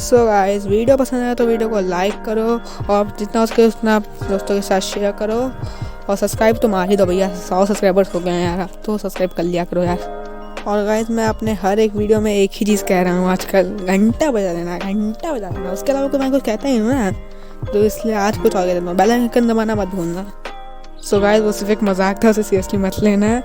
So guys, video पसंद आया तो वीडियो को लाइक करो और जितना हो सके उतना दोस्तों के साथ शेयर करो और सब्सक्राइब तो मार ही दो भैया। 100 सब्सक्राइबर्स हो गए हैं यार, अब तो सब्सक्राइब कर लिया करो यार। और गाइस, मैं अपने हर एक वीडियो में एक ही चीज़ कह रहा हूँ आजकल, घंटा बजा देना, घंटा बजा देना। उसके अलावा कोई मैं कुछ कहता ही हूँ ना, तो इसलिए आज कुछ और कह देता हूँ, बेल आइकन दबाना मत भूलना। सो गाइस, वो सिर्फ एक मजाक था, उसे सीरियसली मत लेना।